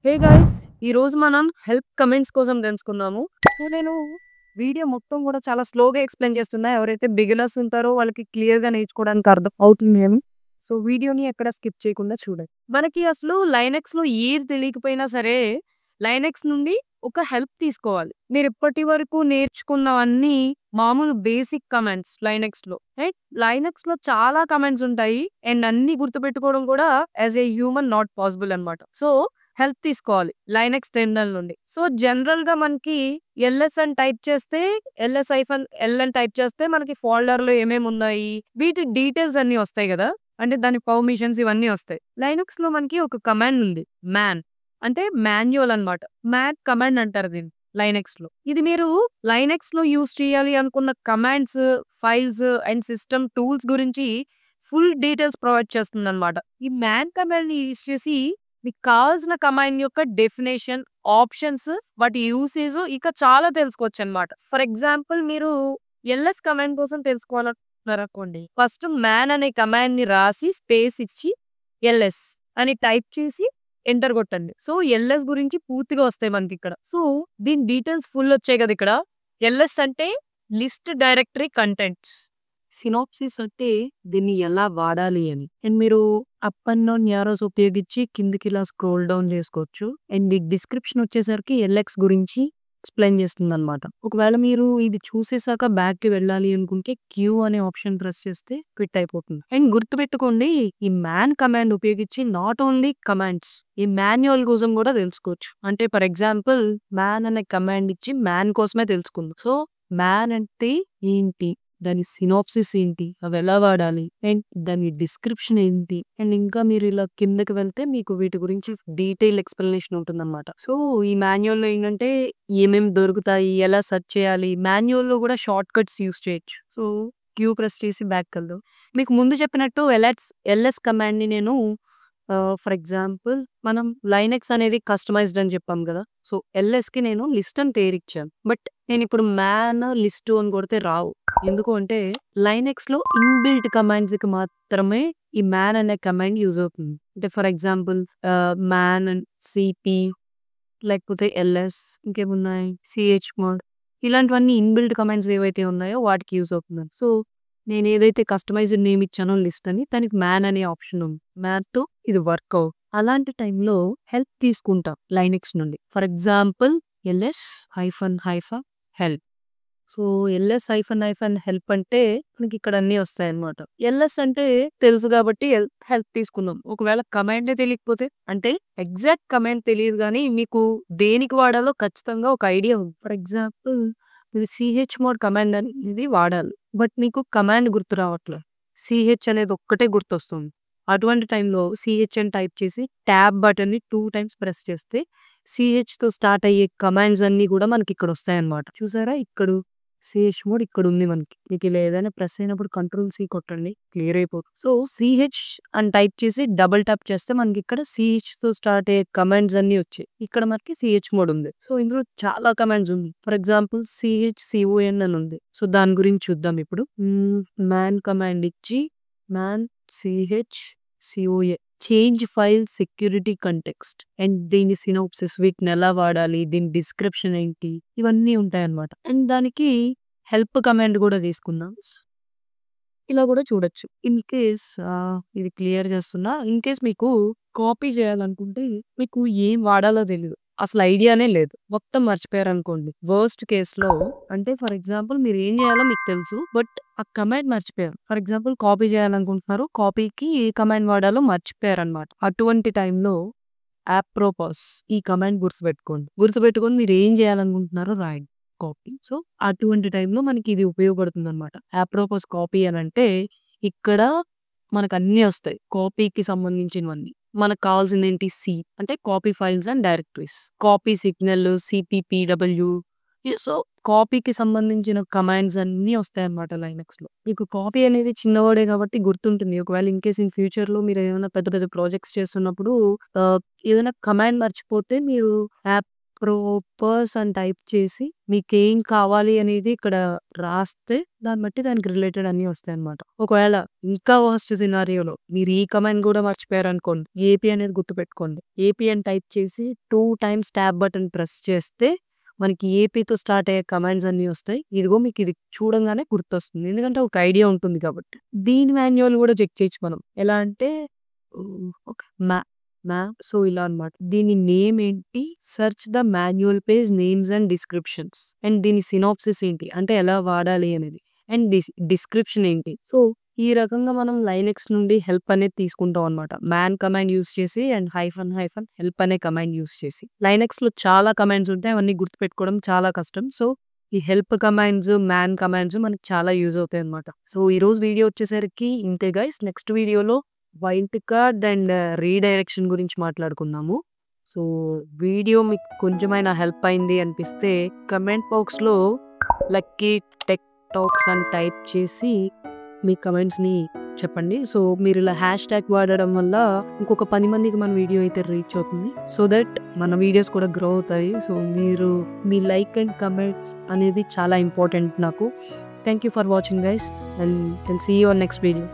Hey guys! ఈరోజు మనం help comments కోసం తెలుసుకుందాము. నేను వీడియో మొత్తం కూడా చాలా స్లోగా ఎక్స్‌ప్లెయిన్ చేస్తున్నా. ఎవరైతే బిగినర్స్ ఉంటారో వాళ్ళకి క్లియర్‌గా నేర్చుకోవడానికి అర్థం అవుతుంది అని. వీడియోని ఎక్కడ స్కిప్ చేయకుండా చూడండి. మనకి అసలు లైనక్స్‌లో ఏది తెలియకపోయినా సరే, లైనక్స్ నుండి ఒక హెల్ప్ తీసుకోవాలి. మీరు ఇప్పటి వరకు నేర్చుకున్నవన్నీ మామూలు బేసిక్ కమాండ్స్ లైనక్స్‌లో. రైట్? లైనక్స్‌లో చాలా కమాండ్స్ ఉంటాయి. అండ్ అన్నీ గుర్తుపెట్టుకోవడం కూడా as a human not possible అన్నమాట. హెల్ప్ తీసుకోవాలి లైనక్స్ టెర్మినల్ నుండి. జనరల్‌గా మనకి ఎల్ఎస్ అని టైప్ చేస్తే ఎల్ అని టైప్ చేస్తే మనకి ఫోల్డర్‌లో ఏమేమున్నాయి, వీటి డీటెయిల్స్ అన్నీ వస్తాయి గదా! అంటే దాని పర్మిషన్స్ ఇవన్నీ వస్తాయి. లైనక్స్‌లో మనకి ఒక కమాండ్ ఉంది. మ్యాన్ అంటే మాన్యువల్ అన్నమాట. మ్యాన్ కమాండ్ అంటారు దీన్ని లైనక్స్‌లో. ఇది మీరు లైనక్స్‌లో యూజ్ చేయాలి అనుకున్న commands, files and system tools గురించి ఫుల్ డీటెయిల్స్ ప్రొవైడ్ చేస్తుందన్నమాట. ఈ మ్యాన్ కమాండ్‌ని యూజ్ చేసి మీకు కావాల్సిన కమాండ్ యొక్క డెఫినేషన్, ఆప్షన్స్, వాటి యూసేజ్ ఇక చాలా తెలుసుకోవచ్చనమాట. ఫర్ ఎగ్జాంపుల్ మీరు ఎల్ఎస్ కమాండ్ కోసం తెలుసుకోవాలనుకున్నారనుకోండి. ఫస్ట్ మ్యాన్ అనే కమాండ్‌ని రాసి స్పేస్ ఇచ్చి ఎల్ఎస్ అని టైప్ చేసి ఎంటర్ కొట్టండి. ఎల్ఎస్ గురించి పూర్తిగా వస్తాయి మనకిక్కడ. దీని డీటెయిల్స్ ఫుల్ వచ్చాయి కదా ఇక్కడ. ఎల్ఎస్ అంటే లిస్ట్ డైరెక్టరీ కంటెంట్స్. సినాప్సిస్ అంటే దీన్ని ఎలా వాడాలి అని. అండ్ మీరు అప్ అండ్ డౌన్ యారోస్ ఉపయోగించి కిందకి ఇలా స్క్రోల్ డౌన్ చేసుకోవచ్చు. అండ్ ఈ డిస్క్రిప్షన్ వచ్చేసరికి ఎల్ఎక్స్ గురించి ఎక్స్‌ప్లెయిన్ చేస్తుందన్నమాట. ఒకవేళ మీరు ఇది చూసేసాక బ్యాక్‌కి వెళ్ళాలి అనుకుంటే క్యూ అనే ఆప్షన్ ప్రెస్ చేస్తే క్విట్ అయిపోతుంది. అండ్ గుర్తుపెట్టుకోండి, ఈ మ్యాన్ కమాండ్ ఉపయోగించి నాట్ ఓన్లీ కమాండ్స్, ఈ మాన్యువల్ కోసం కూడా తెలుసుకోవచ్చు. అంటే ఫర్ ఎగ్జాంపుల్ మ్యాన్ అనే కమాండ్ ఇచ్చి మ్యాన్ కోసమే తెలుసుకుందాం. మ్యాన్ అంటే ఏంటి? దాని సినాప్సిస్ ఏంటి? అవి ఎలా వాడాలి? అండ్ దాని డిస్క్రిప్షన్ ఏంటి? అండ్ ఇంకా మీరు ఇలా కిందకి వెళ్తే మీకు వీటి గురించి డీటెయిల్ ఎక్స్‌ప్లనేషన్ ఉంటుందన్నమాట. ఈ మాన్యువల్‌లో ఏంటంటే ఏమేమి దొరుకుతాయి? ఎలా సెర్చ్ చేయాలి? మాన్యువల్‌లో కూడా షార్ట్ కట్స్ యూజ్ చేయొచ్చు. క్యూ ప్రెస్ చేసి బ్యాక్‌కెళ్దాం. మీకు ముందు చెప్పినట్టు ఎల్ఎస్ కమాండ్‌ని నేను ఫర్ ఎగ్జాంపుల్ మనం లైనక్స్ అనేది కస్టమైజ్డ్ అని చెప్పాం కదా! ఎల్ఎస్‌కి నేను లిస్ట్ అని పేరిచ్చాను. బట్ నేనిప్పుడు మ్యాన్ లిస్ట్ అని కొడితే రావు. ఎందుకు అంటే లైనక్స్‌లో ఇన్‌బిల్ట్ కమాండ్స్‌కి మాత్రమే ఈ మ్యాన్ అనే కమాండ్ యూజ్ అవుతుంది. అంటే for example man and CP లేకపోతే ఎల్ఎస్ ఇంకేమున్నాయి చమోడ్ ఇలాంటివన్నీ ఇన్‌బిల్ట్ కమాండ్స్ ఏవైతే ఉన్నాయో వాటికి యూజ్ అవుతుంది. నేను ఏదైతే కస్టమైజ్డ్ నేమ్ ఇచ్చానో లిస్ట్ అని దానికి మ్యాన్ అనే ఆప్షన్ ఉంది. మ్యాన్‌తో ఇది వర్క్ అవ్వదు. అలాంటి టైంలో హెల్ప్ తీసుకుంటా లైనక్స్ నుండి. For example LS hyphen hyphen help. LS hyphen hyphen help అంటే మనకి ఇక్కడ అన్నీ వస్తాయన్నమాట. ఎల్ఎస్ అంటే తెలుసు కాబట్టి హెల్ప్ తీసుకున్నాం. ఒకవేళ కమాండే తెలియకపోతే అంటే ఎగ్జాక్ట్ కమాండ్ తెలియదు గానీ మీకు దేనికి వాడాలో ఖచ్చితంగా ఒక ఐడియా ఉంది. ఫర్ ఎగ్జాంపుల్ మీరు చమోడ్ కమాండ్ అనేది వాడాలి. బట్ మీకు కమాండ్ గుర్తు రావట్లే. అనేది ఒక్కటే గుర్తొస్తుంది. అటువంటి టైంలో అని టైప్ చేసి ట్యాబ్ బటన్‌ని 2 టైమ్స్ ప్రెస్ చేస్తే సీహెచ్‌తో స్టార్ట్ అయ్యే కమాండ్స్ అన్నీ కూడా మనకి ఇక్కడ వస్తాయన్నమాట. చూసారా ఇక్కడ మోడ్ ఇక్కడ ఉంది మనకి. మీకు ఇలా ఏదైనా ప్రెస్ అయినప్పుడు కంట్రోల్ సి కొట్టండి క్లియర్ అయిపోతుంది. సీహెచ్ అని టైప్ చేసి డబుల్ ట్యాప్ చేస్తే మనకి ఇక్కడ సీహెచ్‌తో స్టార్ట్ అయ్యే కమాండ్స్ అన్నీ వచ్చాయి. ఇక్కడ మనకి మోడ్ ఉంది. ఇందులో చాలా కమాండ్స్ ఉంది. ఫర్ ఎగ్జాంపుల్ CON అని ఉంది. దాని గురించి చూద్దాం ఇప్పుడు. మ్యాన్ కమాండ్ ఇచ్చి man COA change file security context and దీని సినాప్సిస్ వీటిని ఎలా వాడాలి, దీని డిస్క్రిప్షన్ ఏంటి, ఇవన్నీ ఉంటాయన్నమాట. అండ్ దానికి హెల్ప్ కమాండ్ కూడా తీసుకుందాం. ఇలా కూడా చూడొచ్చు. ఇన్ కేస్ ఇది క్లియర్ చేస్తున్నా. ఇన్ కేస్ మీకు కాపీ చేయాలనుకుంటే మీకు ఏం వాడాలో తెలీదు. అసలు ఐడియానే లేదు. మొత్తం మర్చిపోయారనుకోండి. వర్స్ట్ కేస్‌లో అంటే ఫర్ ఎగ్జాంపుల్ మీరు ఏం చేయాలో మీకు తెలుసు. బట్ ఆ కమాండ్ మర్చిపోయారు. ఫర్ ఎగ్జాంపుల్ కాపీ చేయాలనుకుంటున్నారు. కాపీకి ఏ కమాండ్ వాడాలో మర్చిపోయారన్నమాట. అటువంటి టైంలో అప్రోపోస్ ఈ కమాండ్ గుర్తుపెట్టుకోండి. గుర్తుపెట్టుకొని మీరు ఏం చేయాలనుకుంటున్నారో రాయండి. కాపీ. అటువంటి టైంలో మనకి ఇది ఉపయోగపడుతుందన్నమాట. అప్రోపోస్ కాపీ అనంటే ఇక్కడ మనకన్నీ వస్తాయి. కాపీకి సంబంధించినవన్నీ. మనకు కావాల్సిందేంటి అంటే copy files and directories. Copy signal, CPPW కాపీకి సంబంధించిన కమాండ్స్ అన్నీ వస్తాయన్నమాట లైనక్స్‌లో. మీకు కాపీ అనేది చిన్న వర్డే కాబట్టి గుర్తుంటుంది. ఒకవేళ ఇన్ కేస్ ఇన్ ఫ్యూచర్‌లో మీరు ఏమైనా పెద్ద పెద్ద ప్రాజెక్ట్స్ చేస్తున్నప్పుడు ఏదైనా కమాండ్ మర్చిపోతే మీరు ప్రాపర్స్ అని టైప్ చేసి మీకేం కావాలి అనేది ఇక్కడ రాస్తే దాన్ని బట్టి దానికి రిలేటెడ్ అన్నీ వస్తాయన్నమాట. ఒకవేళ ఇంకా వర్స్ట్ సినారియోలో మీరు ఈ కమాండ్ కూడా మర్చిపోయారనుకోండి, ఏపీ అనేది గుర్తుపెట్టుకోండి. ఏపీ అని టైప్ చేసి 2 టైమ్స్ ట్యాబ్ బటన్ ప్రెస్ చేస్తే మనకి ఏపీతో స్టార్ట్ అయ్యే కమాండ్స్ అన్నీ వస్తాయి. ఇదిగో మీకు ఇది చూడంగానే గుర్తొస్తుంది. ఎందుకంటే ఒక ఐడియా ఉంటుంది కాబట్టి. దీని మాన్యువల్ కూడా చెక్ చేయొచ్చు మనం. ఎలా అంటే ఓకే సో ఇలా అన్నమాట. దీని నేమ్ ఏంటి, search the manual page names and descriptions, and దీని సినాప్సిస్ ఏంటి అంటే ఎలా వాడాలి అనేది, అండ్ డిస్క్రిప్షన్ ఏంటి. సో ఈ రకంగా మనం లైనక్స్ నుండి హెల్ప్ అనేది తీసుకుంటాం అనమాట. మ్యాన్ కమాండ్ యూస్ చేసి అండ్ హైఫన్ హెల్ప్ అనే కమాండ్ యూస్ చేసి. లైనక్స్ లో చాలా కమాండ్స్ ఉంటాయి, అవన్నీ గుర్తుపెట్టుకోవడం చాలా కష్టం. సో ఈ హెల్ప్ కమాండ్స్, మ్యాన్ కమాండ్స్ మనకి చాలా యూజ్ అవుతాయి అనమాట. సో ఈ రోజు వీడియో వచ్చేసరికి ఇంతే గైస్. నెక్స్ట్ వీడియోలో వైల్డ్ కార్డ్ అండ్ రీడైరెక్షన్ గురించి మాట్లాడుకుందాము. సో వీడియో మీకు కొంచెమైనా హెల్ప్ అయింది అనిపిస్తే కమెంట్ బాక్స్లో లక్కీ టెక్ టాక్స్ అని టైప్ చేసి మీ కమెంట్స్ని చెప్పండి. సో మీరు ఇలా హ్యాష్ ట్యాగ్ వాడడం వల్ల ఇంకొక 10 మందికి మన వీడియో అయితే రీచ్ అవుతుంది. సో దట్ మన వీడియోస్ కూడా గ్రో అవుతాయి. సో మీరు మీ లైక్ అండ్ కమెంట్స్ అనేది చాలా ఇంపార్టెంట్ నాకు. Thank you for watching guys, and see you on next video.